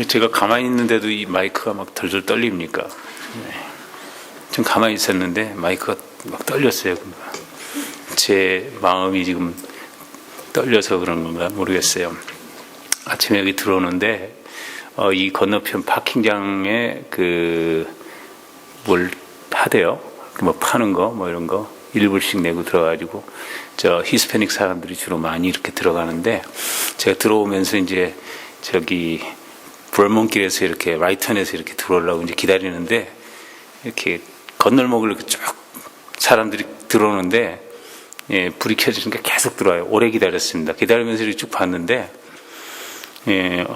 제가 가만히 있는데도 이 마이크가 막 덜덜 떨립니까? 네. 좀 가만히 있었는데 마이크가 막 떨렸어요. 제 마음이 지금 떨려서 그런 건가 모르겠어요. 아침에 여기 들어오는데 이 건너편 파킹장에 뭘 하대요. 뭐 파는 거 뭐 이런 거 1불씩 내고 들어가지고 저 히스패닉 사람들이 주로 많이 이렇게 들어가는데 제가 들어오면서 이제 저기 브럴몬길에서 이렇게 라이턴에서 이렇게 들어오려고 이제 기다리는데 이렇게 건널목을 이렇게 쭉 사람들이 들어오는데 예, 불이 켜지니까 계속 들어와요. 오래 기다렸습니다. 기다리면서 이렇게 쭉 봤는데 예,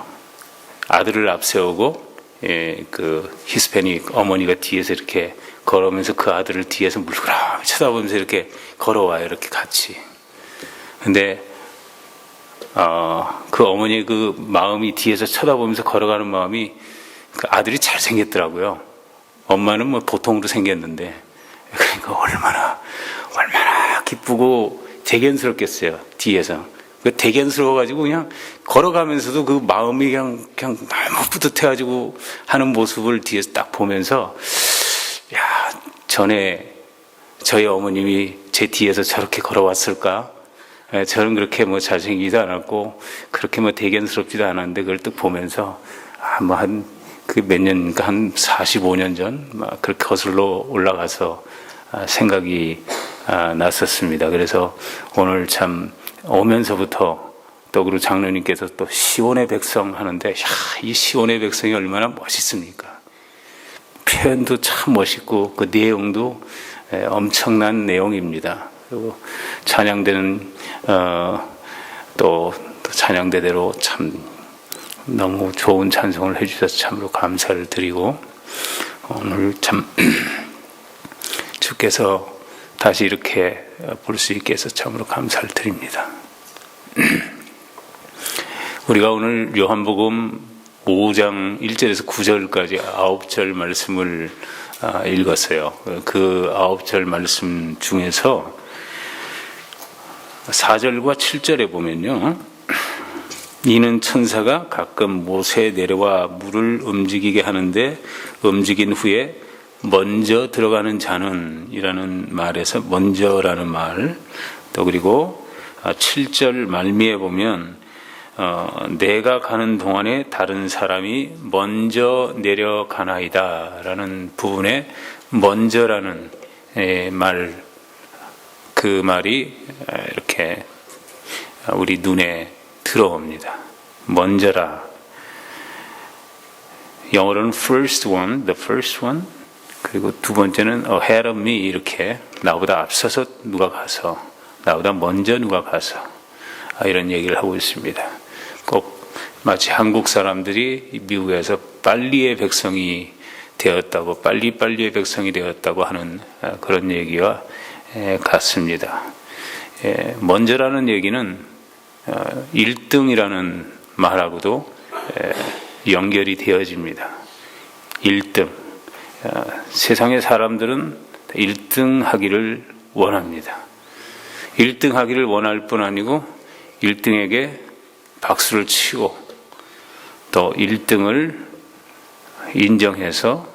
아들을 앞세우고 예, 그 히스패닉 어머니가 뒤에서 이렇게 걸어오면서 그 아들을 뒤에서 물그러 쳐다보면서 이렇게 걸어와요. 이렇게 같이. 근데 그 어머니의 그 마음이 뒤에서 쳐다보면서 걸어가는 마음이 그 아들이 잘생겼더라고요. 엄마는 뭐 보통으로 생겼는데 그러니까 얼마나 기쁘고 대견스럽겠어요. 뒤에서. 대견스러워가지고 그냥 걸어가면서도 그 마음이 그냥 너무 뿌듯해가지고 하는 모습을 뒤에서 딱 보면서 야, 전에 저희 어머님이 제 뒤에서 저렇게 걸어왔을까? 저는 그렇게 뭐 잘생기지도 않았고 그렇게 뭐 대견스럽지도 않았는데 그걸 딱 보면서 뭐 한 몇 년, 한 45년 전 막 그렇게 거슬러 올라가서 생각이 났었습니다. 그래서 오늘 참 오면서부터 또 그리고 장로님께서 또 시온의 백성 하는데 이 시온의 백성이 얼마나 멋있습니까? 표현도 참 멋있고 그 내용도 엄청난 내용입니다. 그리고 찬양대는 또 찬양대대로 참 너무 좋은 찬송을 해주셔서 참으로 감사를 드리고 오늘 참 주께서 다시 이렇게 볼 수 있게 해서 참으로 감사를 드립니다. 우리가 오늘 요한복음 5장 1절에서 9절까지 9절 말씀을 읽었어요. 그 9절 말씀 중에서 4절과 7절에 보면요. 이는 천사가 가끔 못에 내려와 물을 움직이게 하는데 움직인 후에 먼저 들어가는 자는 이라는 말에서 먼저라는 말, 또 그리고 7절 말미에 보면 내가 가는 동안에 다른 사람이 먼저 내려가나이다 라는 부분에 먼저라는 말, 그 말이 이렇게 우리 눈에 들어옵니다. 먼저라. 영어로는 first one, the first one. 그리고 두 번째는 ahead of me 이렇게 나보다 앞서서 누가 가서 나보다 먼저 누가 가서 이런 얘기를 하고 있습니다. 꼭 마치 한국 사람들이 미국에서 빨리의 백성이 되었다고 빨리의 백성이 되었다고 하는 그런 얘기와 같습니다. 먼저라는 얘기는 1등이라는 말하고도 연결이 되어집니다. 1등. 세상의 사람들은 1등 하기를 원합니다. 1등 하기를 원할 뿐 아니고 1등에게 박수를 치고 또 1등을 인정해서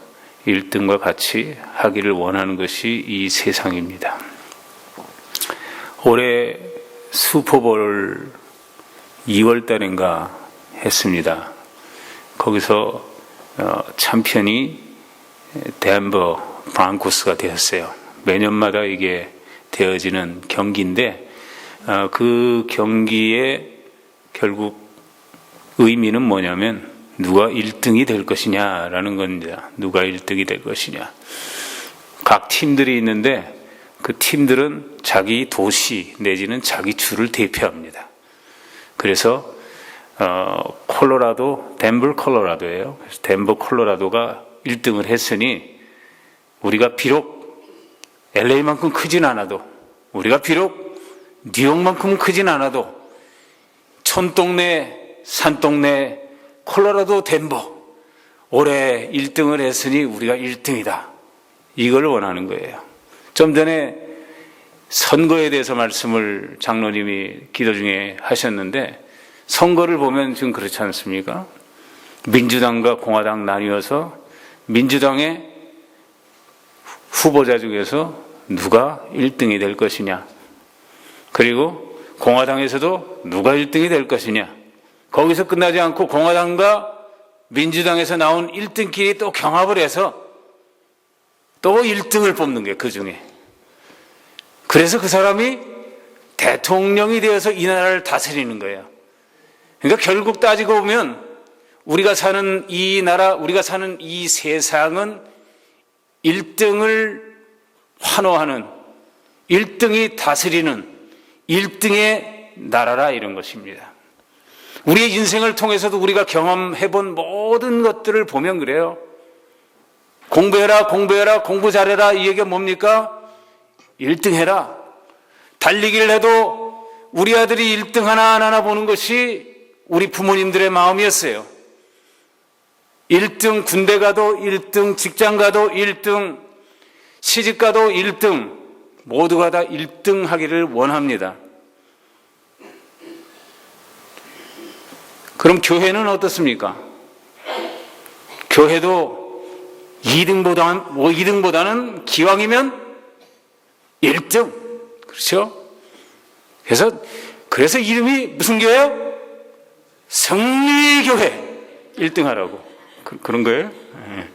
1등과 같이 하기를 원하는 것이 이 세상입니다. 올해 슈퍼볼 2월 달인가 했습니다. 거기서 챔피언이 덴버 브랑코스가 되었어요. 매년마다 이게 되어지는 경기인데 그 경기의 결국 의미는 뭐냐면 누가 1등이 될 것이냐라는 겁니다. 누가 1등이 될 것이냐. 각 팀들이 있는데 그 팀들은 자기 도시 내지는 자기 주를 대표합니다. 그래서 콜로라도, 덴버 콜로라도예요. 그래서 덴버 콜로라도가 1등을 했으니 우리가 비록 LA만큼 크진 않아도 우리가 비록 뉴욕만큼 크진 않아도 촌동네, 산동네, 콜로라도, 덴버 올해 1등을 했으니 우리가 1등이다. 이걸 원하는 거예요. 좀 전에 선거에 대해서 말씀을 장로님이 기도 중에 하셨는데 선거를 보면 지금 그렇지 않습니까? 민주당과 공화당 나뉘어서 민주당의 후보자 중에서 누가 1등이 될 것이냐, 그리고 공화당에서도 누가 1등이 될 것이냐, 거기서 끝나지 않고 공화당과 민주당에서 나온 1등끼리 또 경합을 해서 또 1등을 뽑는 거예요, 그 중에. 그래서 그 사람이 대통령이 되어서 이 나라를 다스리는 거예요. 그러니까 결국 따지고 보면 우리가 사는 이 나라, 우리가 사는 이 세상은 1등을 환호하는, 1등이 다스리는 1등의 나라라, 이런 것입니다. 우리의 인생을 통해서도 우리가 경험해본 모든 것들을 보면 그래요. 공부해라, 공부해라, 공부 잘해라, 이 얘기가 뭡니까? 1등 해라. 달리기를 해도 우리 아들이 1등 하나하나 보는 것이 우리 부모님들의 마음이었어요. 1등, 군대 가도 1등, 직장 가도 1등, 시집 가도 1등, 모두가 다 1등 하기를 원합니다. 그럼 교회는 어떻습니까? 교회도 2등보다는 기왕이면 1등. 그렇죠? 그래서 이름이 무슨 교회예요? 승리교회. 1등 하라고. 그런 거예요? 네.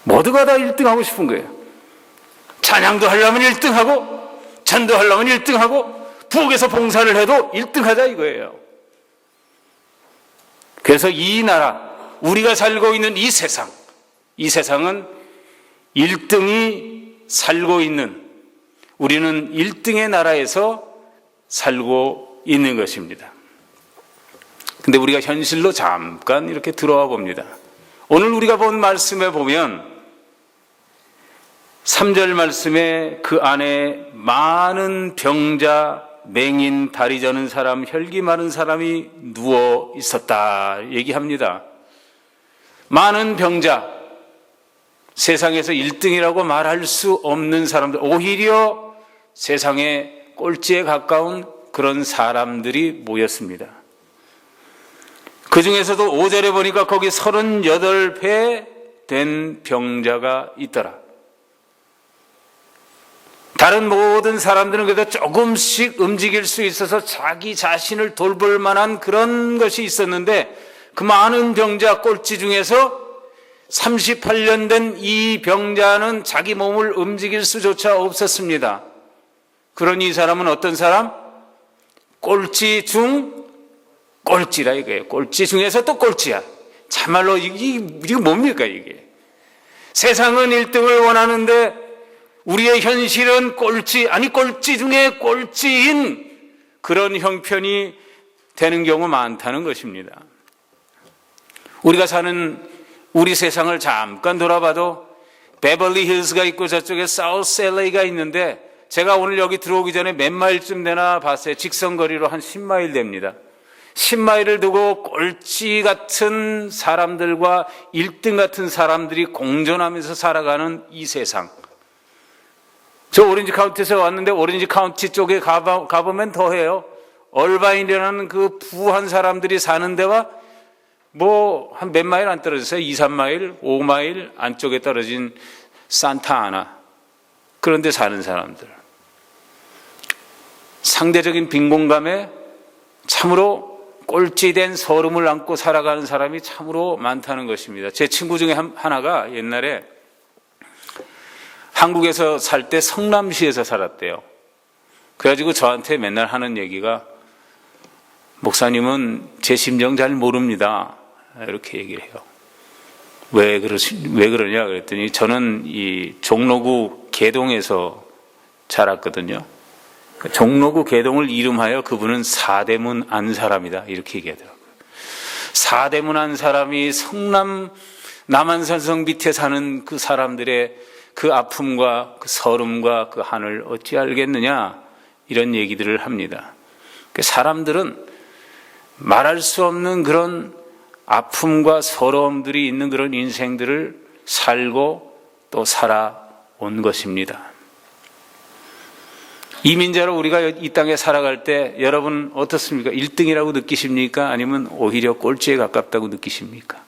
모두가 다 1등 하고 싶은 거예요. 찬양도 하려면 1등 하고, 전도 하려면 1등 하고, 부엌에서 봉사를 해도 1등 하자 이거예요. 그래서 이 나라, 우리가 살고 있는 이 세상은 1등이 살고 있는, 우리는 1등의 나라에서 살고 있는 것입니다. 근데 우리가 현실로 잠깐 이렇게 들어와 봅니다. 오늘 우리가 본 말씀에 보면 3절 말씀에 그 안에 많은 병자, 맹인, 다리 저는 사람, 혈기 많은 사람이 누워 있었다 얘기합니다. 많은 병자, 세상에서 1등이라고 말할 수 없는 사람들, 오히려 세상의 꼴찌에 가까운 그런 사람들이 모였습니다. 그 중에서도 5절에 보니까 거기 38배 된 병자가 있더라. 다른 모든 사람들은 그래도 조금씩 움직일 수 있어서 자기 자신을 돌볼 만한 그런 것이 있었는데, 그 많은 병자 꼴찌 중에서 38년 된 이 병자는 자기 몸을 움직일 수조차 없었습니다. 그러니 이 사람은 어떤 사람? 꼴찌 중 꼴찌라 이거예요. 꼴찌 중에서 또 꼴찌야. 참말로 이게 뭡니까 이게? 세상은 1등을 원하는데 우리의 현실은 꼴찌 중에 꼴찌인 그런 형편이 되는 경우 많다는 것입니다. 우리가 사는 우리 세상을 잠깐 돌아봐도 베벌리 힐스가 있고 저쪽에 사우스 LA가 있는데, 제가 오늘 여기 들어오기 전에 몇 마일쯤 되나 봤어요. 직선거리로 한 10마일 됩니다. 10마일을 두고 꼴찌 같은 사람들과 1등 같은 사람들이 공존하면서 살아가는 이 세상. 저 오렌지 카운티에서 왔는데 오렌지 카운티 쪽에 가보면 더해요. 얼바인이라는 그 부한 사람들이 사는 데와 뭐 한 몇 마일 안 떨어졌어요. 2, 3마일, 5마일 안쪽에 떨어진 산타아나, 그런 데 사는 사람들. 상대적인 빈곤감에 참으로 꼴찌된 서름을 안고 살아가는 사람이 참으로 많다는 것입니다. 제 친구 중에 하나가 옛날에 한국에서 살 때 성남시에서 살았대요. 그래가지고 저한테 맨날 하는 얘기가, 목사님은 제 심정 잘 모릅니다, 이렇게 얘기를 해요. 왜 그러냐 그랬더니, 저는 이 종로구 개동에서 자랐거든요. 종로구 개동을 이름하여 그분은 사대문 안 사람이다, 이렇게 얘기하더라고요. 사대문 안 사람이 성남 남한산성 밑에 사는 그 사람들의 그 아픔과 그 서름과 그 한을 어찌 알겠느냐, 이런 얘기들을 합니다. 사람들은 말할 수 없는 그런 아픔과 서러움들이 있는 그런 인생들을 살고 또 살아온 것입니다. 이민자로 우리가 이 땅에 살아갈 때 여러분 어떻습니까? 1등이라고 느끼십니까? 아니면 오히려 꼴찌에 가깝다고 느끼십니까?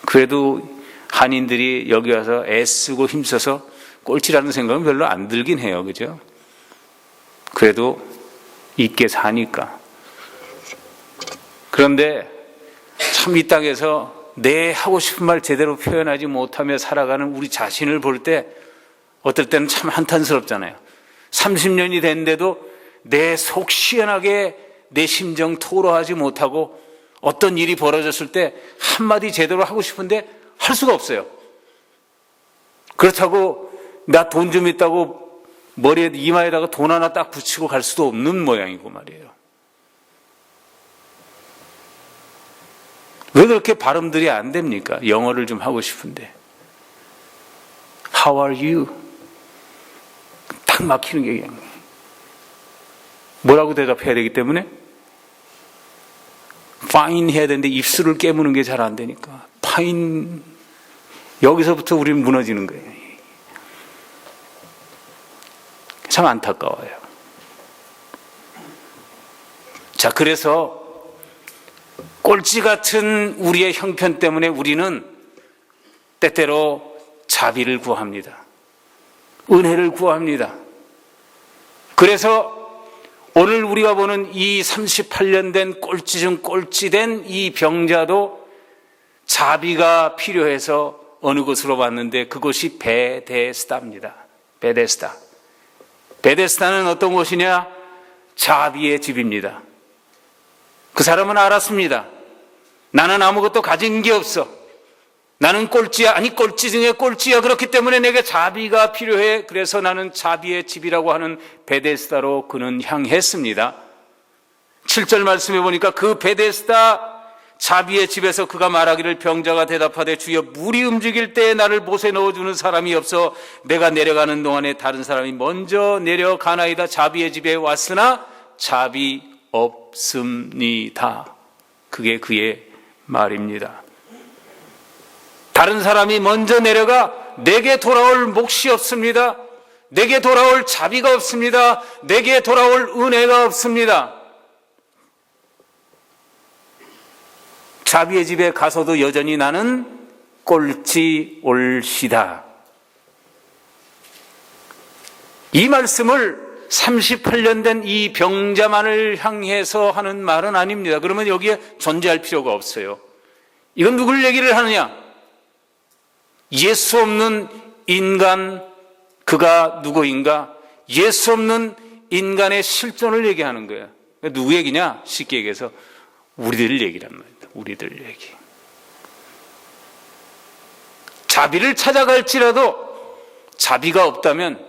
그래도 한인들이 여기 와서 애쓰고 힘써서 꼴찌라는 생각은 별로 안 들긴 해요. 그죠? 그래도 있게 사니까. 그런데 참 이 땅에서 내 하고 싶은 말 제대로 표현하지 못하며 살아가는 우리 자신을 볼 때 어떨 때는 참 한탄스럽잖아요. 30년이 됐는데도 내 속 시원하게 내 심정 토로하지 못하고 어떤 일이 벌어졌을 때 한마디 제대로 하고 싶은데 할 수가 없어요. 그렇다고 나 돈 좀 있다고 머리에 이마에다가 돈 하나 딱 붙이고 갈 수도 없는 모양이고 말이에요. 왜 그렇게 발음들이 안 됩니까? 영어를 좀 하고 싶은데. How are you? 딱 막히는 게 그냥. 뭐라고 대답해야 되기 때문에 fine 해야 되는데 입술을 깨무는 게 잘 안 되니까 fine. 여기서부터 우리는 무너지는 거예요. 참 안타까워요. 자, 그래서 꼴찌 같은 우리의 형편 때문에 우리는 때때로 자비를 구합니다. 은혜를 구합니다. 그래서 오늘 우리가 보는 이 38년 된 꼴찌 중 꼴찌 된 이 병자도 자비가 필요해서 어느 곳으로 왔는데 그곳이 베데스다입니다. 베데스다. 베데스다는 어떤 곳이냐? 자비의 집입니다. 그 사람은 알았습니다. 나는 아무것도 가진 게 없어. 나는 꼴찌야. 아니 꼴찌 중에 꼴찌야. 그렇기 때문에 내게 자비가 필요해. 그래서 나는 자비의 집이라고 하는 베데스다로 그는 향했습니다. 7절 말씀해 보니까 그 베데스다 자비의 집에서 그가 말하기를 병자가 대답하되 주여 물이 움직일 때에 나를 못에 넣어주는 사람이 없어 내가 내려가는 동안에 다른 사람이 먼저 내려가나이다. 자비의 집에 왔으나 자비 없습니다. 그게 그의 말입니다. 다른 사람이 먼저 내려가 내게 돌아올 몫이 없습니다. 내게 돌아올 자비가 없습니다. 내게 돌아올 은혜가 없습니다. 자비의 집에 가서도 여전히 나는 꼴찌 올시다. 이 말씀을 38년 된 이 병자만을 향해서 하는 말은 아닙니다. 그러면 여기에 존재할 필요가 없어요. 이건 누굴 얘기를 하느냐? 예수 없는 인간, 그가 누구인가? 예수 없는 인간의 실존을 얘기하는 거예요. 누구 얘기냐? 쉽게 얘기해서 우리들 얘기란 말입니다. 우리들 얘기. 자비를 찾아갈지라도 자비가 없다면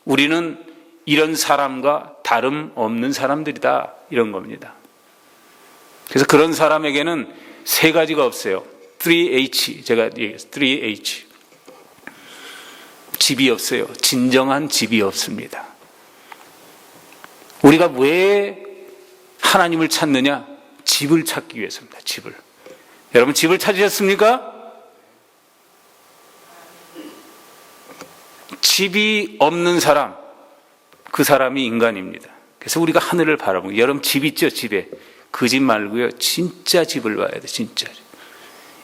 우리는 이런 사람과 다름없는 사람들이다. 이런 겁니다. 그래서 그런 사람에게는 세 가지가 없어요. 3H. 제가 얘기했어요. 3H. 집이 없어요. 진정한 집이 없습니다. 우리가 왜 하나님을 찾느냐? 집을 찾기 위해서입니다. 집을. 여러분 집을 찾으셨습니까? 집이 없는 사람, 그 사람이 인간입니다. 그래서 우리가 하늘을 바라보고, 여러분 집 있죠? 집에. 그 집 말고요. 진짜 집을 봐야 돼. 진짜.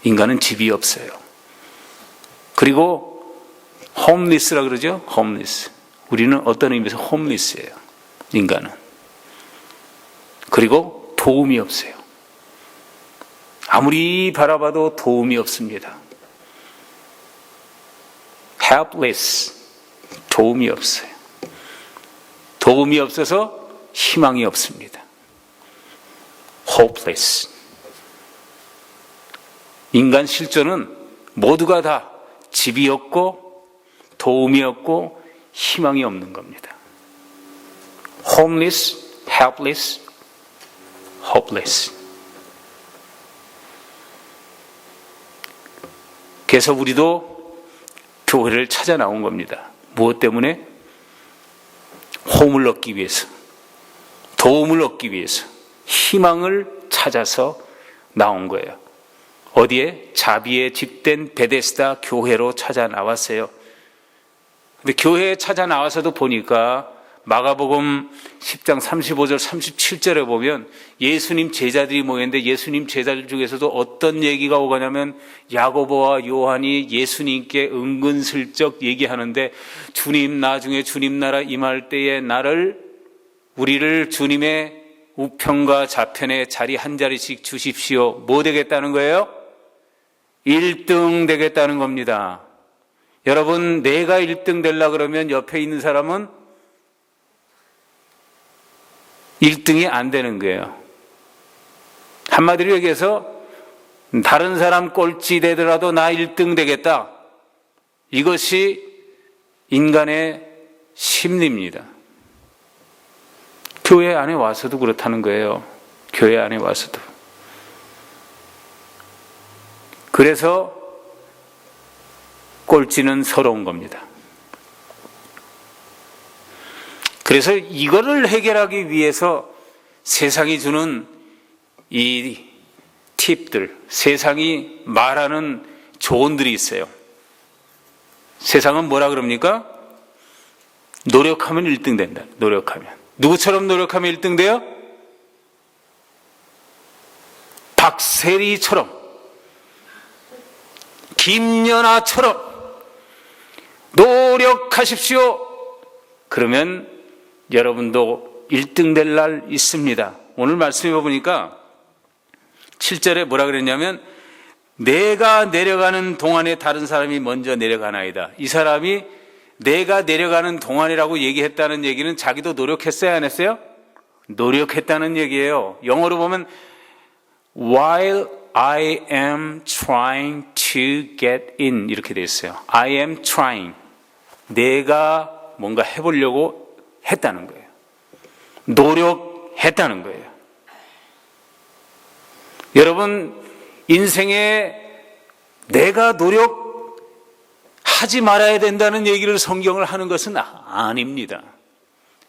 인간은 집이 없어요. 그리고 홈리스라 그러죠? 홈리스. 우리는 어떤 의미에서 홈리스예요. 인간은. 그리고 도움이 없어요. 아무리 바라봐도 도움이 없습니다. helpless. 도움이 없어요. 도움이 없어서 희망이 없습니다. hopeless. 인간 실존은 모두가 다 집이 없고 도움이 없고 희망이 없는 겁니다. homeless, helpless, hopeless. 그래서 우리도 교회를 찾아 나온 겁니다. 무엇 때문에? 홈을 얻기 위해서, 도움을 얻기 위해서, 희망을 찾아서 나온 거예요. 어디에? 자비의 집된 베데스다 교회로 찾아 나왔어요. 근데 교회에 찾아 나와서도 보니까 마가복음 10장 35절 37절에 보면 예수님 제자들이 모였는데 예수님 제자들 중에서도 어떤 얘기가 오가냐면 야고보와 요한이 예수님께 은근슬쩍 얘기하는데 주님, 나중에 주님 나라 임할 때에 우리를 주님의 우편과 좌편에 자리 한 자리씩 주십시오. 뭐 되겠다는 거예요? 1등 되겠다는 겁니다. 여러분, 내가 1등 되려고 그러면 옆에 있는 사람은 1등이 안 되는 거예요. 한마디로 얘기해서 다른 사람 꼴찌 되더라도 나 1등 되겠다. 이것이 인간의 심리입니다. 교회 안에 와서도 그렇다는 거예요. 교회 안에 와서도. 그래서 꼴찌는 서러운 겁니다. 그래서 이거를 해결하기 위해서 세상이 주는 이 팁들, 세상이 말하는 조언들이 있어요. 세상은 뭐라 그럽니까? 노력하면 1등 된다. 노력하면. 누구처럼 노력하면 1등 돼요? 박세리처럼, 김연아처럼 노력하십시오. 그러면 여러분도 1등 될 날 있습니다. 오늘 말씀해 보니까 7절에 뭐라 그랬냐면 내가 내려가는 동안에 다른 사람이 먼저 내려가나이다. 이 사람이 내가 내려가는 동안이라고 얘기했다는 얘기는 자기도 노력했어요, 안 했어요? 노력했다는 얘기예요. 영어로 보면 while I am trying to get in 이렇게 되어 있어요. I am trying. 내가 뭔가 해보려고 했다는 거예요. 노력했다는 거예요. 여러분, 인생에 내가 노력하지 말아야 된다는 얘기를 성경을 하는 것은 아닙니다.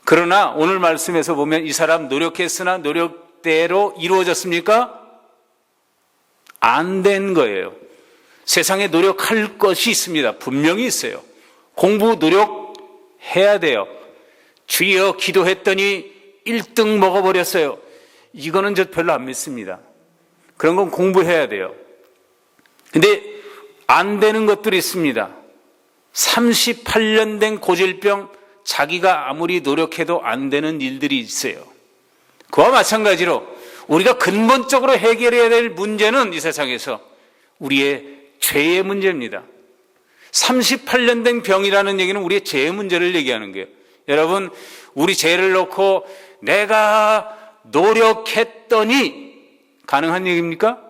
그러나 오늘 말씀에서 보면 이 사람 노력했으나 노력대로 이루어졌습니까? 안 된 거예요. 세상에 노력할 것이 있습니다. 분명히 있어요. 공부 노력해야 돼요. 주여 기도했더니 1등 먹어버렸어요. 이거는 저 별로 안 믿습니다. 그런 건 공부해야 돼요. 근데 안 되는 것들이 있습니다. 38년 된 고질병, 자기가 아무리 노력해도 안 되는 일들이 있어요. 그와 마찬가지로 우리가 근본적으로 해결해야 될 문제는 이 세상에서 우리의 죄의 문제입니다. 38년 된 병이라는 얘기는 우리의 죄의 문제를 얘기하는 거예요. 여러분, 우리 죄를 놓고 내가 노력했더니 가능한 얘기입니까?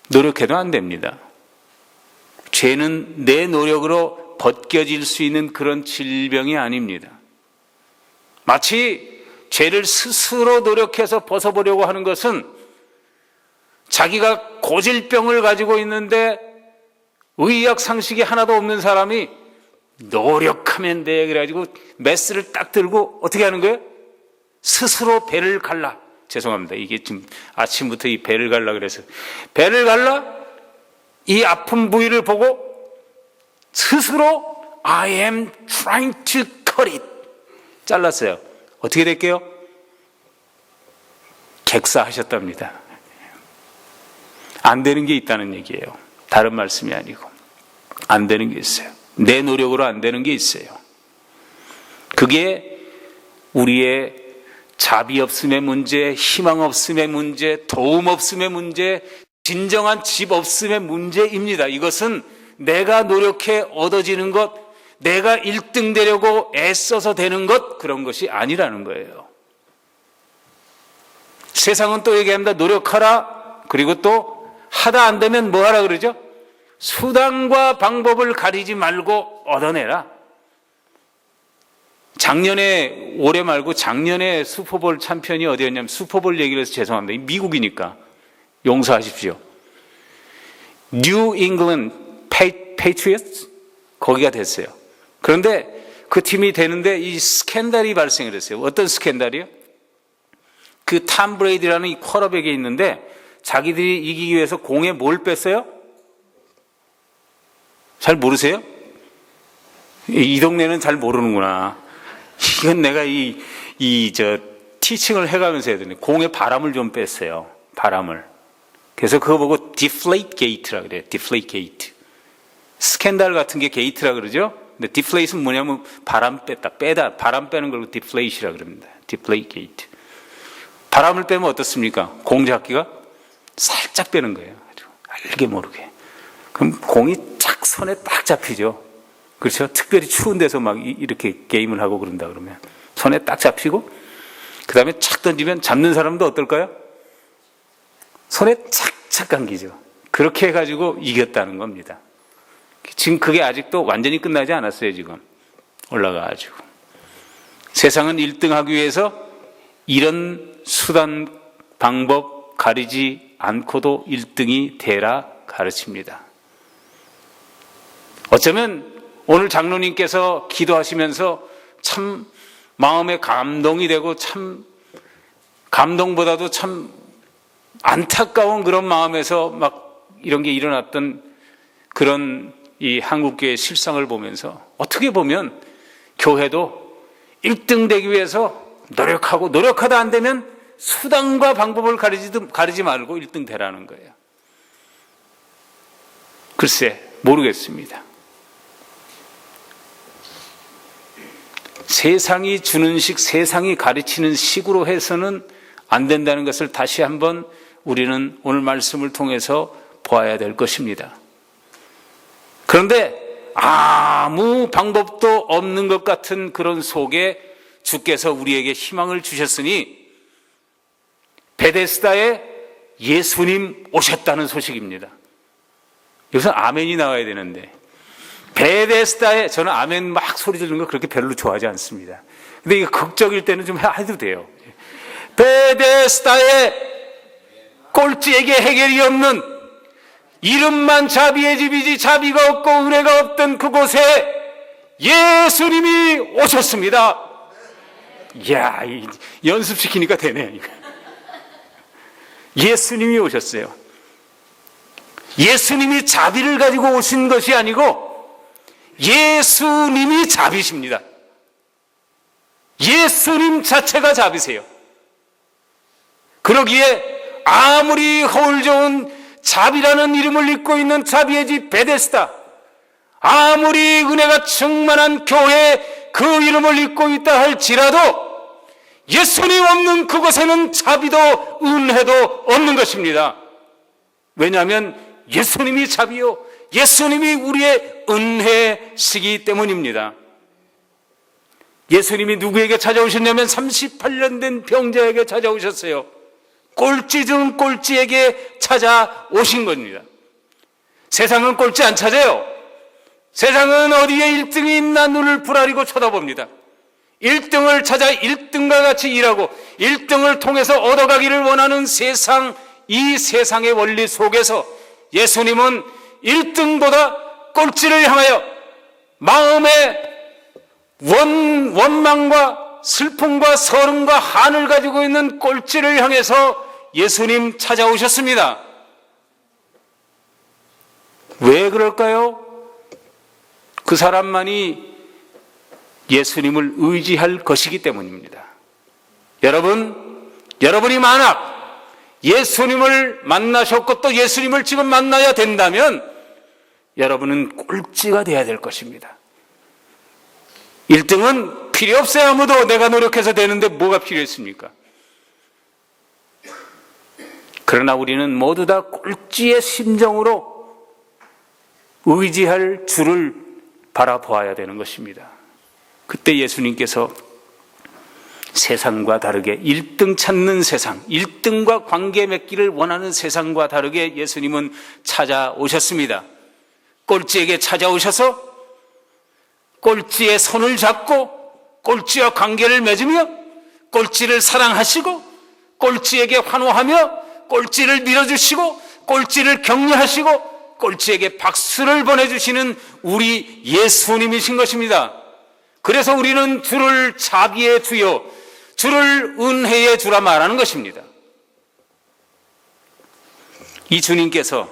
노력해도 안 됩니다. 죄는 내 노력으로 벗겨질 수 있는 그런 질병이 아닙니다. 마치 죄를 스스로 노력해서 벗어보려고 하는 것은 자기가 고질병을 가지고 있는데 의학 상식이 하나도 없는 사람이 노력하면 돼 그래가지고 메스를 딱 들고 어떻게 하는 거예요? 스스로 배를 갈라. 죄송합니다. 이게 지금 아침부터 이 배를 갈라 그래서 배를 갈라 이 아픈 부위를 보고 스스로 I am trying to cut it 잘랐어요. 어떻게 될게요? 객사하셨답니다. 안 되는 게 있다는 얘기예요. 다른 말씀이 아니고 안 되는 게 있어요. 내 노력으로 안 되는 게 있어요. 그게 우리의 자비 없음의 문제, 희망 없음의 문제, 도움 없음의 문제, 진정한 집 없음의 문제입니다. 이것은 내가 노력해 얻어지는 것, 내가 1등 되려고 애써서 되는 것, 그런 것이 아니라는 거예요. 세상은 또 얘기합니다. 노력하라. 그리고 또 하다 안 되면 뭐 하라 그러죠? 수단과 방법을 가리지 말고 얻어내라. 올해 말고 작년에 슈퍼볼 챔피언이 어디였냐면 슈퍼볼 얘기를 해서 죄송합니다. 미국이니까 용서하십시오. 뉴 잉글랜드 페이트리어트 거기가 됐어요. 그런데 그 팀이 되는데 이 스캔들이 발생을 했어요. 어떤 스캔들이요? 그 탐 브레이디라는 이 쿼터백이 있는데 자기들이 이기기 위해서 공에 뭘 뺐어요? 잘 모르세요? 이 동네는 잘 모르는구나. 이건 내가 티칭을 해가면서 해야 되는데, 공에 바람을 좀 뺐어요. 바람을. 그래서 그거 보고 deflate gate라 그래요. deflate gate. 스캔들 같은 게 게이트라 그러죠? 근데 deflate는 뭐냐면 바람 빼다. 바람 빼는 걸로 deflate이라 그럽니다. deflate gate. 바람을 빼면 어떻습니까? 공 잡기가 살짝 빼는 거예요. 아주 알게 모르게. 그럼 공이 쫙 손에 딱 잡히죠. 그렇죠? 특별히 추운 데서 막 이렇게 게임을 하고 그런다 그러면 손에 딱 잡히고, 그 다음에 착 던지면 잡는 사람도 어떨까요? 손에 착착 감기죠. 그렇게 해가지고 이겼다는 겁니다. 지금 그게 아직도 완전히 끝나지 않았어요. 지금 올라가가지고 세상은 1등 하기 위해서 이런 수단 방법 가리지 않고도 1등이 되라 가르칩니다. 어쩌면 오늘 장로님께서 기도하시면서 참 마음에 감동이 되고, 참 감동보다도 참 안타까운 그런 마음에서 막 이런 게 일어났던 그런 이 한국교회의 실상을 보면서, 어떻게 보면 교회도 1등 되기 위해서 노력하고, 노력하다 안 되면 수단과 방법을 가리지 말고 1등 되라는 거예요. 글쎄 모르겠습니다. 세상이 주는 식, 세상이 가르치는 식으로 해서는 안 된다는 것을 다시 한번 우리는 오늘 말씀을 통해서 보아야 될 것입니다. 그런데 아무 방법도 없는 것 같은 그런 속에 주께서 우리에게 희망을 주셨으니 베데스다에 예수님 오셨다는 소식입니다. 여기서 아멘이 나와야 되는데, 베데스다에, 저는 아멘 막 소리 지르는 거 그렇게 별로 좋아하지 않습니다. 근데 이거 극적일 때는 좀 해도 돼요. 베데스다에 꼴찌에게 해결이 없는, 이름만 자비의 집이지 자비가 없고 은혜가 없던 그곳에 예수님이 오셨습니다. 이야, 연습시키니까 되네. 예수님이 오셨어요. 예수님이 자비를 가지고 오신 것이 아니고 예수님이 자비십니다. 예수님 자체가 자비세요. 그러기에 아무리 허울 좋은 자비라는 이름을 입고 있는 자비의 집 베데스다, 아무리 은혜가 충만한 교회 그 이름을 입고 있다 할지라도 예수님 없는 그곳에는 자비도 은혜도 없는 것입니다. 왜냐하면 예수님이 자비요, 예수님이 우리의 은혜시기 때문입니다. 예수님이 누구에게 찾아오셨냐면 38년 된 병자에게 찾아오셨어요. 꼴찌 중 꼴찌에게 찾아오신 겁니다. 세상은 꼴찌 안 찾아요. 세상은 어디에 1등이 있나 눈을 부라리고 쳐다봅니다. 1등을 찾아 1등과 같이 일하고 1등을 통해서 얻어가기를 원하는 세상, 이 세상의 원리 속에서 예수님은 1등보다 꼴찌를 향하여 마음의 원망과 슬픔과 서름과 한을 가지고 있는 꼴찌를 향해서 예수님 찾아오셨습니다. 왜 그럴까요? 그 사람만이 예수님을 의지할 것이기 때문입니다. 여러분이 만약 예수님을 만나셨고 또 예수님을 지금 만나야 된다면 여러분은 꼴찌가 돼야 될 것입니다. 1등은 필요 없어요. 아무도. 내가 노력해서 되는데 뭐가 필요했습니까? 그러나 우리는 모두 다 꼴찌의 심정으로 의지할 주를 바라보아야 되는 것입니다. 그때 예수님께서 세상과 다르게 1등 찾는 세상, 1등과 관계 맺기를 원하는 세상과 다르게 예수님은 찾아오셨습니다. 꼴찌에게 찾아오셔서 꼴찌의 손을 잡고 꼴찌와 관계를 맺으며 꼴찌를 사랑하시고 꼴찌에게 환호하며 꼴찌를 밀어주시고 꼴찌를 격려하시고 꼴찌에게 박수를 보내주시는 우리 예수님이신 것입니다. 그래서 우리는 주를 자비의 주요, 주를 은혜의 주라 말하는 것입니다. 이 주님께서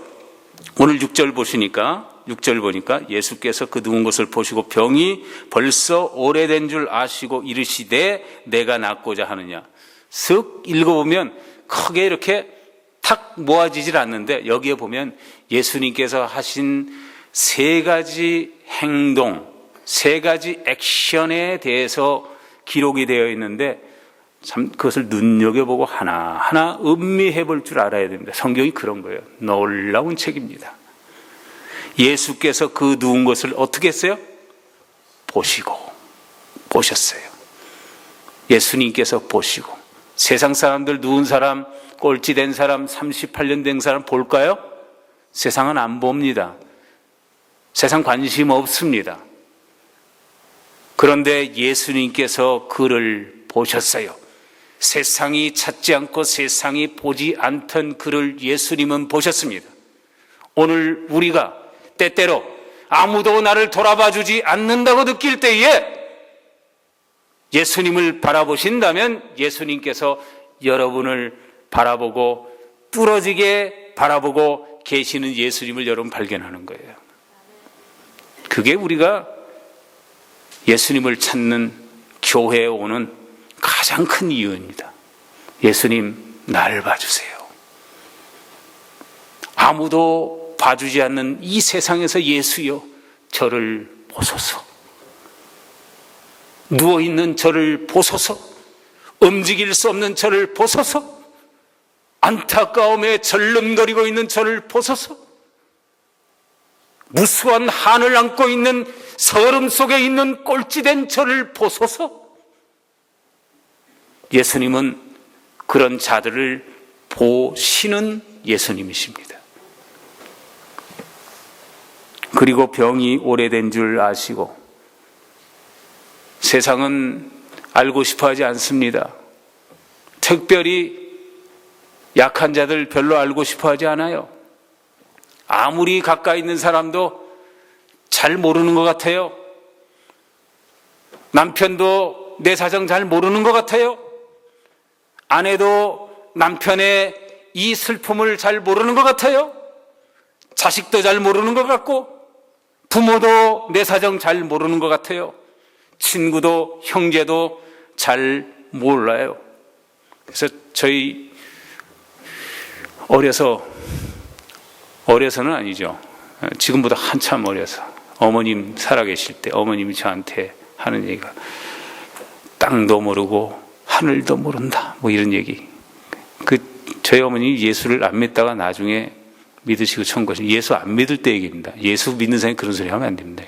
오늘 6절 보시니까 6절 보니까 예수께서 그 누운 것을 보시고 병이 벌써 오래된 줄 아시고 이르시되 내가 낫고자 하느냐. 쓱 읽어보면 크게 이렇게 탁 모아지질 않는데 여기에 보면 예수님께서 하신 세 가지 행동, 세 가지 액션에 대해서 기록이 되어 있는데 참 그것을 눈여겨보고 하나하나 음미해 볼 줄 알아야 됩니다. 성경이 그런 거예요. 놀라운 책입니다. 예수께서 그 누운 것을 어떻게 했어요? 보셨어요. 예수님께서 보시고 세상 사람들 누운 사람, 꼴찌된 사람, 38년 된 사람 볼까요? 세상은 안 봅니다. 세상 관심 없습니다. 그런데 예수님께서 그를 보셨어요. 세상이 찾지 않고 세상이 보지 않던 그를 예수님은 보셨습니다. 오늘 우리가 때때로 아무도 나를 돌아봐 주지 않는다고 느낄 때에 예수님을 바라보신다면 예수님께서 여러분을 바라보고 뚫어지게 바라보고 계시는 예수님을 여러분 발견하는 거예요. 그게 우리가 예수님을 찾는 교회에 오는 가장 큰 이유입니다. 예수님, 나를 봐주세요. 아무도 봐주지 않는 이 세상에서 예수여, 저를 보소서. 누워있는 저를 보소서. 움직일 수 없는 저를 보소서. 안타까움에 절름거리고 있는 저를 보소서. 무수한 한을 안고 있는 서름 속에 있는 꼴찌된 저를 보소서. 예수님은 그런 자들을 보시는 예수님이십니다. 그리고 병이 오래된 줄 아시고, 세상은 알고 싶어 하지 않습니다. 특별히 약한 자들 별로 알고 싶어 하지 않아요. 아무리 가까이 있는 사람도 잘 모르는 것 같아요. 남편도 내 사정 잘 모르는 것 같아요. 아내도 남편의 이 슬픔을 잘 모르는 것 같아요. 자식도 잘 모르는 것 같고, 부모도 내 사정 잘 모르는 것 같아요. 친구도 형제도 잘 몰라요. 그래서 저희 어려서는 아니죠. 지금보다 한참 어려서 어머님 살아계실 때 어머님이 저한테 하는 얘기가 땅도 모르고 하늘도 모른다, 뭐 이런 얘기. 저희 어머님이 예수를 안 믿다가 나중에 믿으시고 천국하신, 예수 안 믿을 때 얘기입니다. 예수 믿는 사람이 그런 소리 하면 안 됩니다.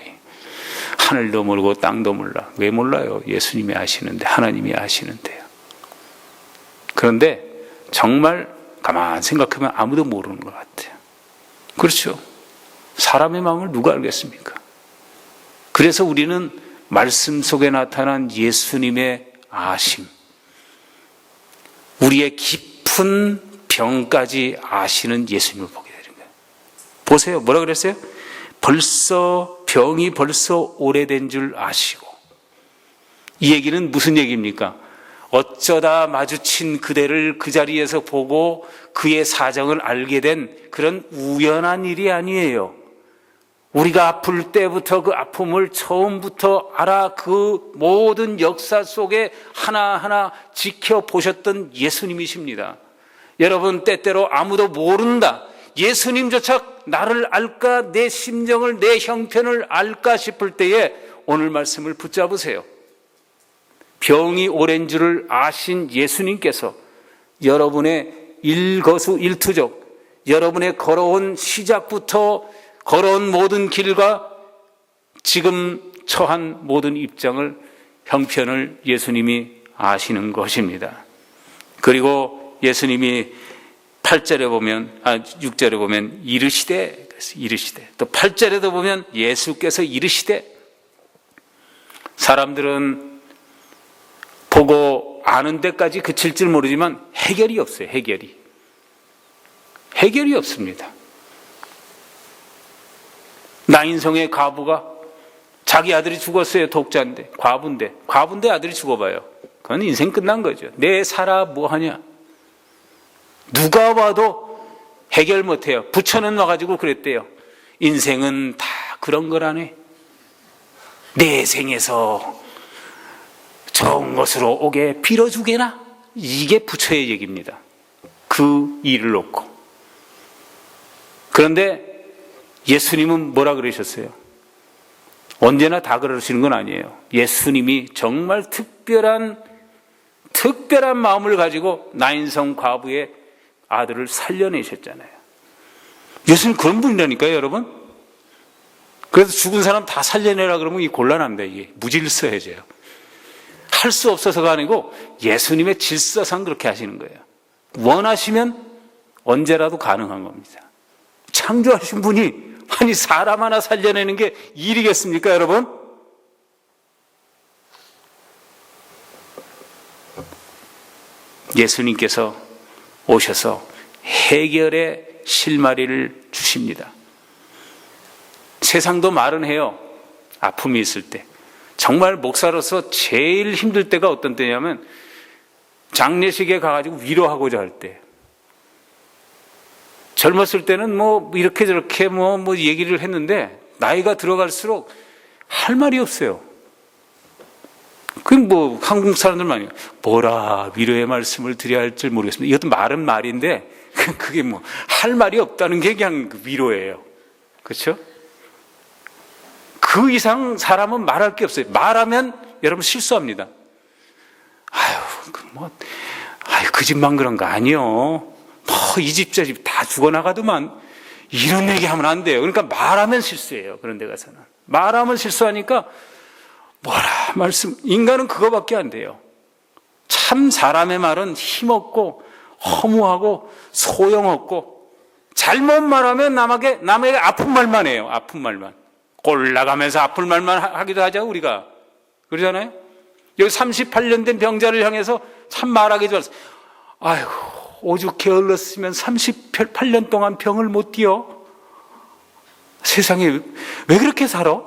하늘도 모르고 땅도 몰라. 왜 몰라요? 예수님이 아시는데, 하나님이 아시는데요. 그런데 정말 가만 생각하면 아무도 모르는 것 같아요. 그렇죠? 사람의 마음을 누가 알겠습니까? 그래서 우리는 말씀 속에 나타난 예수님의 아심, 우리의 깊은 병까지 아시는 예수님을 보게 되는 거예요. 보세요. 뭐라 그랬어요? 병이 벌써 오래된 줄 아시고. 이 얘기는 무슨 얘기입니까? 어쩌다 마주친 그대를 그 자리에서 보고 그의 사정을 알게 된 그런 우연한 일이 아니에요. 우리가 아플 때부터 그 아픔을 처음부터 알아 그 모든 역사 속에 하나하나 지켜보셨던 예수님이십니다. 여러분, 때때로 아무도 모른다, 예수님조차 나를 알까, 내 심정을, 내 형편을 알까 싶을 때에 오늘 말씀을 붙잡으세요. 병이 오랜 줄을 아신 예수님께서 여러분의 일거수일투족, 여러분의 걸어온 시작부터 걸어온 모든 길과 지금 처한 모든 입장을, 형편을 예수님이 아시는 것입니다. 그리고 예수님이 8절에 보면, 6절에 보면 이르시되, 또 8절에도 보면 예수께서 이르시되. 사람들은 보고 아는 데까지 그칠 줄 모르지만 해결이 없어요. 해결이 없습니다. 나인성의 과부가 자기 아들이 죽었어요. 독자인데, 과부인데 아들이 죽어봐요. 그건 인생 끝난 거죠. 내 살아 뭐하냐. 누가 와도 해결 못해요. 부처는 와가지고 그랬대요. 인생은 다 그런 거라네. 내 생에서 좋은 것으로 오게 빌어주게나. 이게 부처의 얘기입니다. 그 일을 놓고. 그런데 예수님은 뭐라 그러셨어요? 언제나 다 그러시는 건 아니에요. 예수님이 정말 특별한 마음을 가지고 나인성 과부의 아들을 살려내셨잖아요. 예수님 그런 분이라니까요, 여러분. 그래서 죽은 사람 다 살려내라 그러면 이 곤란합니다. 이게 무질서해져요. 할 수 없어서가 아니고 예수님의 질서상 그렇게 하시는 거예요. 원하시면 언제라도 가능한 겁니다. 창조하신 분이 아니 사람 하나 살려내는 게 일이겠습니까, 여러분? 예수님께서 오셔서 해결의 실마리를 주십니다. 세상도 말은 해요. 아픔이 있을 때. 정말 목사로서 제일 힘들 때가 어떤 때냐면 장례식에 가가지고 위로하고자 할 때. 젊었을 때는 뭐 이렇게 저렇게 뭐 얘기를 했는데 나이가 들어갈수록 할 말이 없어요. 그럼 뭐 한국 사람들 많이 뭐라 위로의 말씀을 드려야 할지 모르겠습니다. 이것도 말은 말인데 그게 뭐 할 말이 없다는 게 그냥 위로예요. 그렇죠? 그 이상 사람은 말할 게 없어요. 말하면 여러분 실수합니다. 그 집만 그런 거 아니요. 이 집 저 집 다 죽어나가더만 이런 얘기하면 안 돼요. 그러니까 말하면 실수예요. 그런 데 가서는 말하면 실수하니까 인간은 그거밖에 안 돼요. 참 사람의 말은 힘없고 허무하고 소용없고 잘못 말하면 남에게 아픈 말만 해요. 아픈 말만. 골라가면서 아픈 말만 하기도 하죠, 우리가. 그러잖아요? 여기 38년 된 병자를 향해서 참 말하기 좋았어. 아이고, 오죽 게을렀으면 38년 동안 병을 못 뛰어. 세상에 왜 그렇게 살아?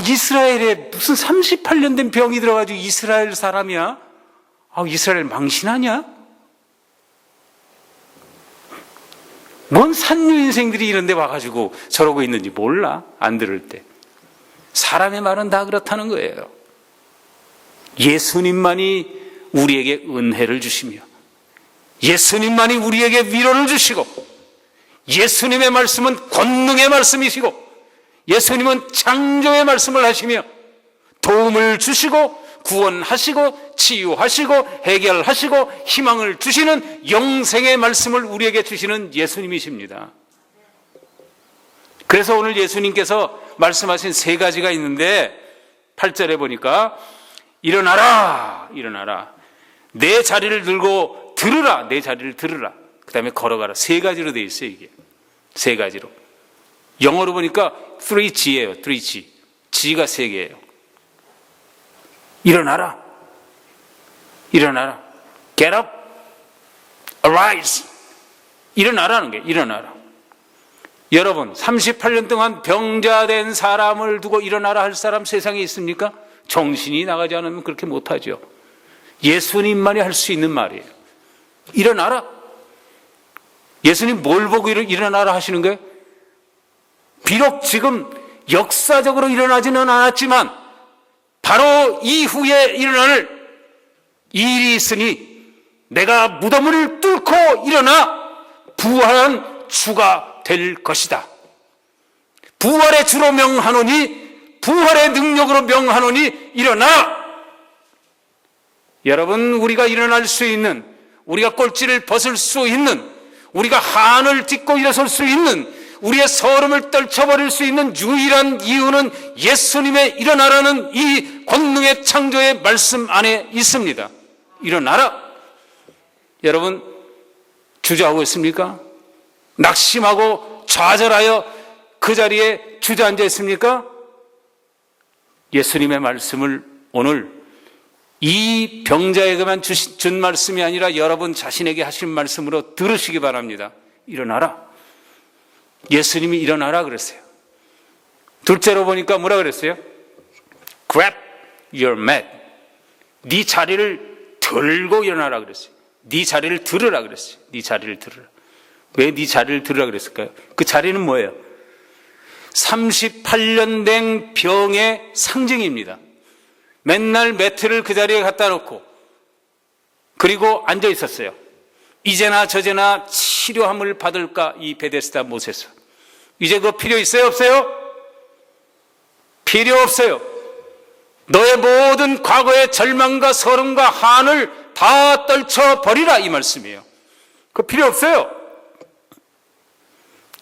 이스라엘에 무슨 38년 된 병이 들어가지고 이스라엘 사람이야? 이스라엘 망신하냐? 뭔 산류 인생들이 이런 데 와가지고 저러고 있는지 몰라. 안 들을 때. 사람의 말은 다 그렇다는 거예요. 예수님만이 우리에게 은혜를 주시며 예수님만이 우리에게 위로를 주시고 예수님의 말씀은 권능의 말씀이시고 예수님은 창조의 말씀을 하시며 도움을 주시고 구원하시고 치유하시고 해결하시고 희망을 주시는 영생의 말씀을 우리에게 주시는 예수님이십니다. 그래서 오늘 예수님께서 말씀하신 세 가지가 있는데 8절에 보니까 일어나라 내 자리를 들고 들으라 내 자리를 들으라 그 다음에 걸어가라. 세 가지로 되어 있어요. 이게 세 가지로. 영어로 보니까 3G예요. 3G. G가 세 개예요. 일어나라. Get up. Arise. 일어나라는 게 일어나라. 여러분 38년 동안 병자된 사람을 두고 일어나라 할 사람 세상에 있습니까? 정신이 나가지 않으면 그렇게 못하죠. 예수님만이 할 수 있는 말이에요. 일어나라. 예수님 뭘 보고 일어나라 하시는 거예요? 비록 지금 역사적으로 일어나지는 않았지만 바로 이후에 일어날 일이 있으니 내가 무덤을 뚫고 일어나 부활한 주가 될 것이다. 부활의 주로 명하노니 부활의 능력으로 명하노니 일어나. 여러분 우리가 일어날 수 있는 우리가 꼴찌를 벗을 수 있는 우리가 한을 딛고 일어설 수 있는 우리의 서름을 떨쳐버릴 수 있는 유일한 이유는 예수님의 일어나라는 이 권능의 창조의 말씀 안에 있습니다. 일어나라. 여러분 주저하고 있습니까? 낙심하고 좌절하여 그 자리에 주저앉아 있습니까? 예수님의 말씀을 오늘 이 병자에게만 준 말씀이 아니라 여러분 자신에게 하신 말씀으로 들으시기 바랍니다. 일어나라. 예수님이 일어나라 그랬어요. 둘째로 보니까 뭐라 그랬어요? Grab your mat. 네 자리를 들고 일어나라 그랬어요. 네 자리를 들으라 그랬어요. 네 자리를 들으라. 왜 네 자리를 들으라 그랬을까요? 그 자리는 뭐예요? 38년 된 병의 상징입니다. 맨날 매트를 그 자리에 갖다 놓고 그리고 앉아 있었어요. 이제나 저제나 치료함을 받을까 이 베데스다 못에서. 이제 그거 필요 있어요? 없어요? 필요 없어요. 너의 모든 과거의 절망과 서름과 한을 다 떨쳐버리라 이 말씀이에요. 그거 필요 없어요.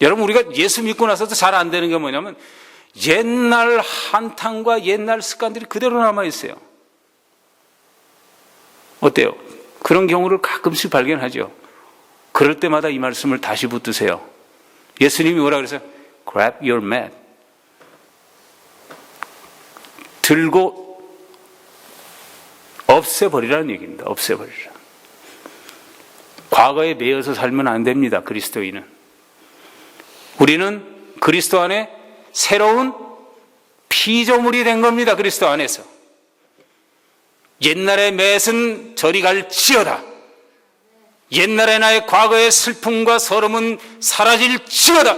여러분, 우리가 예수 믿고 나서도 잘 안 되는 게 뭐냐면 옛날 한탄과 옛날 습관들이 그대로 남아있어요. 어때요? 그런 경우를 가끔씩 발견하죠. 그럴 때마다 이 말씀을 다시 붙드세요. 예수님이 뭐라 그랬어요? Grab your mat. 들고 없애버리라는 얘기입니다. 없애버리라. 과거에 매여서 살면 안 됩니다. 그리스도인은. 우리는 그리스도 안에 새로운 피조물이 된 겁니다. 그리스도 안에서. 옛날의 맷은 저리 갈지어다. 옛날의 나의 과거의 슬픔과 서름은 사라질지어다.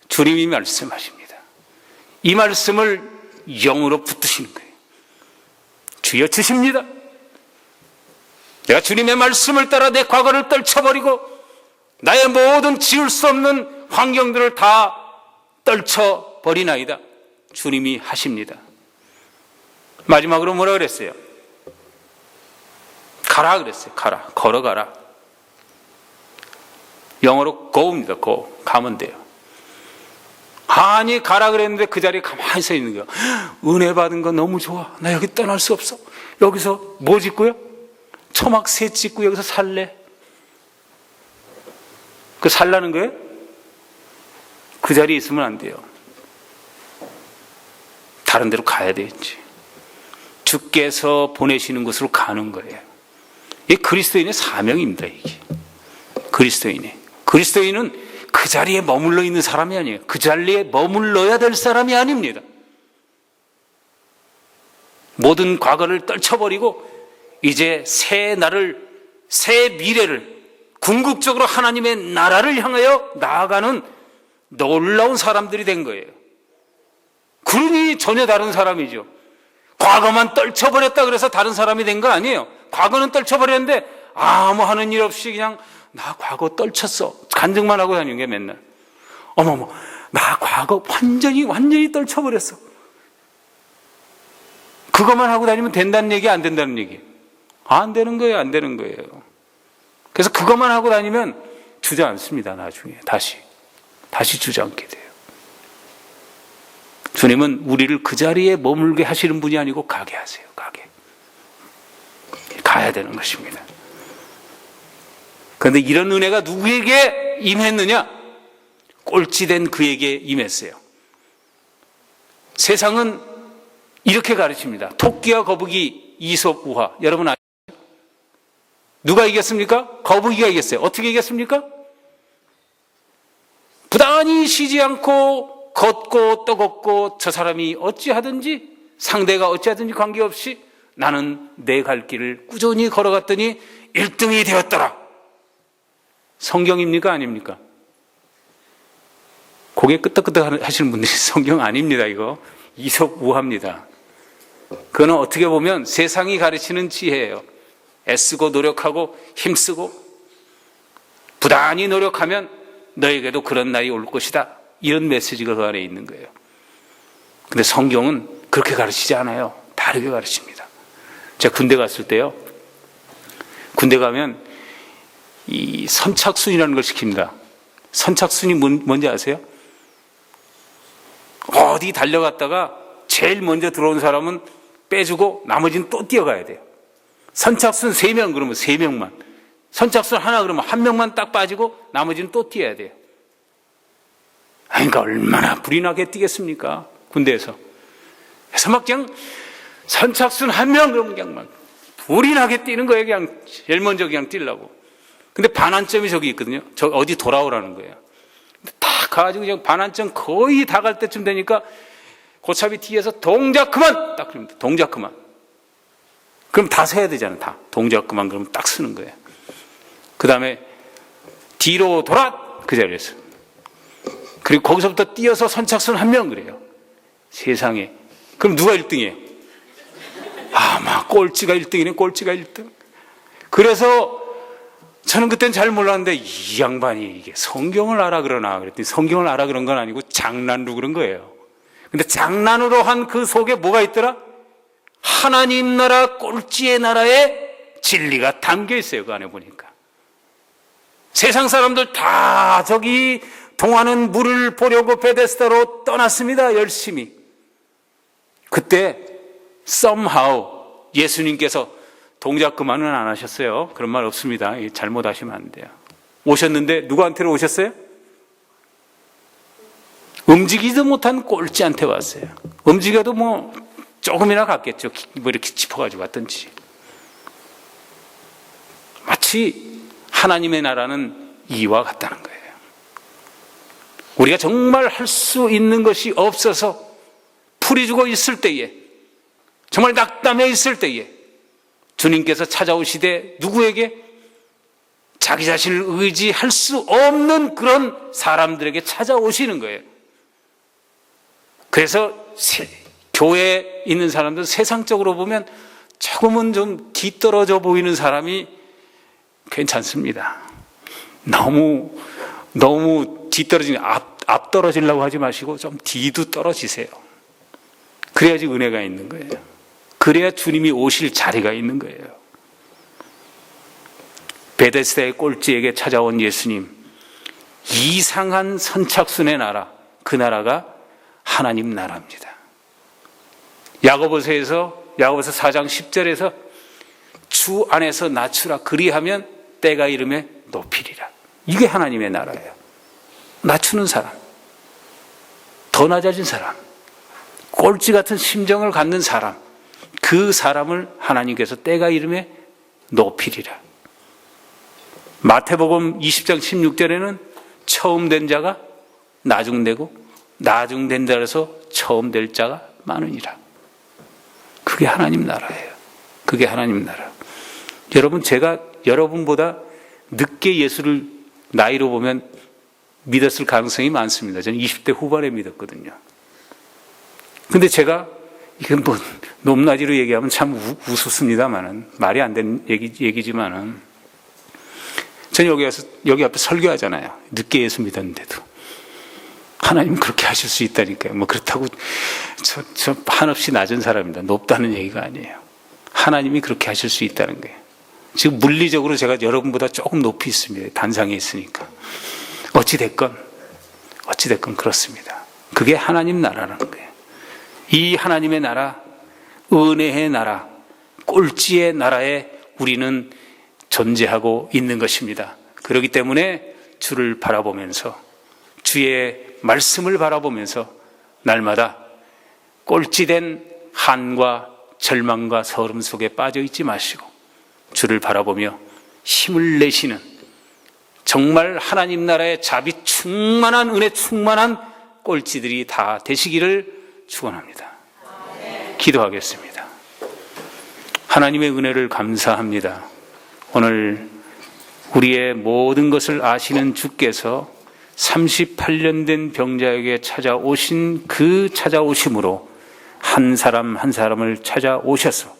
주님이 말씀하십니다. 이 말씀을 영으로 붙드시는 거예요. 주여 주십니다. 내가 주님의 말씀을 따라 내 과거를 떨쳐버리고 나의 모든 지울 수 없는 환경들을 다 떨쳐버리나이다. 주님이 하십니다. 마지막으로 뭐라 그랬어요? 가라 그랬어요. 가라. 걸어가라. 영어로 go입니다. go. 가면 돼요. 아니 가라 그랬는데 그 자리에 가만히 서 있는 거야. 은혜 받은 거 너무 좋아. 나 여기 떠날 수 없어. 여기서 뭐 짓고요? 초막 새 짓고 여기서 살래. 그 살라는 거예요? 그 자리에 있으면 안 돼요. 다른 데로 가야 되겠지. 주께서 보내시는 곳으로 가는 거예요. 이게 그리스도인의 사명입니다. 이게 그리스도인은 그 자리에 머물러 있는 사람이 아니에요. 그 자리에 머물러야 될 사람이 아닙니다. 모든 과거를 떨쳐버리고 이제 새 날을, 새 미래를 궁극적으로 하나님의 나라를 향하여 나아가는 놀라운 사람들이 된 거예요. 그러니 전혀 다른 사람이죠. 과거만 떨쳐버렸다 그래서 다른 사람이 된 거 아니에요. 과거는 떨쳐버렸는데 아무 하는 일 없이 그냥 나 과거 떨쳤어. 간증만 하고 다니는 게 맨날. 어머머, 나 과거 완전히 떨쳐버렸어. 그것만 하고 다니면 된다는 얘기, 안 된다는 얘기? 안 되는 거예요, 안 되는 거예요. 그래서 그것만 하고 다니면 주저앉습니다, 나중에. 다시 주저앉게 돼요. 주님은 우리를 그 자리에 머물게 하시는 분이 아니고 가게 하세요, 가게. 가야 되는 것입니다. 그런데 이런 은혜가 누구에게 임했느냐? 꼴찌된 그에게 임했어요. 세상은 이렇게 가르칩니다. 토끼와 거북이, 이솝, 우화. 여러분 아시죠? 누가 이겼습니까? 거북이가 이겼어요. 어떻게 이겼습니까? 부단히 쉬지 않고 걷고 또 걷고 저 사람이 어찌하든지 상대가 어찌하든지 관계없이 나는 내 갈 길을 꾸준히 걸어갔더니 1등이 되었더라. 성경입니까? 아닙니까? 고개 끄덕끄덕 하시는 분들이 성경 아닙니다. 이거 이솝 우화입니다. 그거는 어떻게 보면 세상이 가르치는 지혜예요. 애쓰고 노력하고 힘쓰고 부단히 노력하면 너에게도 그런 날이 올 것이다. 이런 메시지가 그 안에 있는 거예요. 근데 성경은 그렇게 가르치지 않아요. 다르게 가르칩니다. 제가 군대 갔을 때요. 군대 가면 이 선착순이라는 걸 시킵니다. 선착순이 뭔지 아세요? 어디 달려갔다가 제일 먼저 들어온 사람은 빼주고 나머지는 또 뛰어가야 돼요. 선착순 3명 그러면 3명만. 선착순 하나 그러면 1명만 딱 빠지고 나머지는 또 뛰어야 돼요. 그러니까 얼마나 불이 나게 뛰겠습니까? 군대에서. 그래서 막 그냥 선착순 1명 그러면 그냥 막 불이 나게 뛰는 거예요. 그냥 제일 먼저 그냥 뛰려고. 근데 반환점이 저기 있거든요. 저 어디 돌아오라는 거예요. 딱 가가지고 그냥 반환점 거의 다 갈 때쯤 되니까 고차비 뒤에서 동작 그만! 딱 그럽니다. 동작 그만. 그럼 다 서야 되잖아요. 다. 동작 그만 그러면 딱 쓰는 거예요. 그 다음에 뒤로 돌아! 그 자리에서. 그리고 거기서부터 뛰어서 선착순 한 명 그래요. 세상에. 그럼 누가 1등이에요? 아마 꼴찌가 1등이네, 꼴찌가 1등. 그래서 저는 그땐 잘 몰랐는데 이 양반이 이게 성경을 알아 그러나 그랬더니 성경을 알아 그런 건 아니고 장난으로 그런 거예요. 근데 장난으로 한 그 속에 뭐가 있더라? 하나님 나라 꼴찌의 나라에 진리가 담겨 있어요. 그 안에 보니까. 세상 사람들 다 저기 동하는 물을 보려고 베데스다로 떠났습니다. 열심히. 그때 somehow 예수님께서 동작 그만은 안 하셨어요. 그런 말 없습니다. 잘못하시면 안 돼요. 오셨는데 누구한테로 오셨어요? 움직이지도 못한 꼴찌한테 왔어요. 움직여도 뭐 조금이나 갔겠죠. 뭐 이렇게 짚어가지고 왔든지. 마치 하나님의 나라는 이와 같다는 거예요. 우리가 정말 할 수 있는 것이 없어서 풀이 죽어 있을 때에, 정말 낙담해 있을 때에 주님께서 찾아오시되 누구에게? 자기 자신을 의지할 수 없는 그런 사람들에게 찾아오시는 거예요. 그래서 교회에 있는 사람들 세상적으로 보면 조금은 좀 뒤떨어져 보이는 사람이 괜찮습니다. 너무 뒤떨어지는, 앞 떨어지려고 하지 마시고 좀 뒤도 떨어지세요. 그래야지 은혜가 있는 거예요. 그래야 주님이 오실 자리가 있는 거예요. 베데스다의 꼴찌에게 찾아온 예수님, 이상한 선착순의 나라, 그 나라가 하나님 나라입니다. 야고보서 4장 10절에서 주 안에서 낮추라 그리하면 때가 이름에 높이리라. 이게 하나님의 나라예요. 낮추는 사람, 더 낮아진 사람, 꼴찌 같은 심정을 갖는 사람, 그 사람을 하나님께서 때가 이름에 높이리라. 마태복음 20장 16절에는 처음 된 자가 나중되고 나중된 자라서 처음 될 자가 많으니라. 그게 하나님 나라예요. 그게 하나님 나라. 여러분, 제가 여러분보다 늦게 예수를 나이로 보면 믿었을 가능성이 많습니다. 저는 20대 후반에 믿었거든요. 근데 제가 이건 뭐 높낮이로 얘기하면 참 우습습니다만은, 말이 안 되는 얘기지만은, 저는 여기 앞에 설교하잖아요. 늦게 예수 믿었는데도. 하나님 그렇게 하실 수 있다니까요. 뭐 그렇다고 저 한없이 낮은 사람입니다. 높다는 얘기가 아니에요. 하나님이 그렇게 하실 수 있다는 거예요. 지금 물리적으로 제가 여러분보다 조금 높이 있습니다. 단상에 있으니까. 어찌됐건 그렇습니다. 그게 하나님 나라라는 거예요. 이 하나님의 나라, 은혜의 나라, 꼴찌의 나라에 우리는 존재하고 있는 것입니다. 그렇기 때문에 주를 바라보면서, 주의 말씀을 바라보면서 날마다 꼴찌된 한과 절망과 서름 속에 빠져 있지 마시고 주를 바라보며 힘을 내시는, 정말 하나님 나라의 자비 충만한, 은혜 충만한 꼴찌들이 다 되시기를 축원합니다. 기도하겠습니다. 하나님의 은혜를 감사합니다. 오늘 우리의 모든 것을 아시는 주께서 38년 된 병자에게 찾아오신 그 찾아오심으로 한 사람 한 사람을 찾아오셔서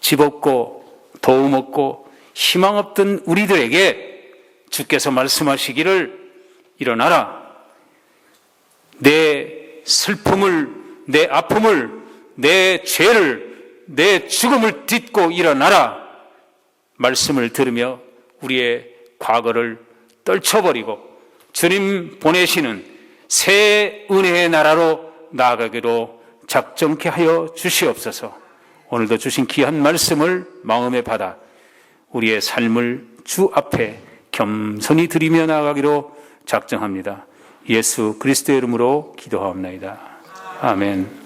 집 없고 도움 없고 희망 없던 우리들에게 주께서 말씀하시기를 일어나라. 내 슬픔을, 내 아픔을, 내 죄를, 내 죽음을 딛고 일어나라. 말씀을 들으며 우리의 과거를 떨쳐버리고 주님 보내시는 새 은혜의 나라로 나아가기로 작정케 하여 주시옵소서. 오늘도 주신 귀한 말씀을 마음에 받아 우리의 삶을 주 앞에 겸손히 드리며 나아가기로 작정합니다. 예수 그리스도의 이름으로 기도하옵나이다. 아멘.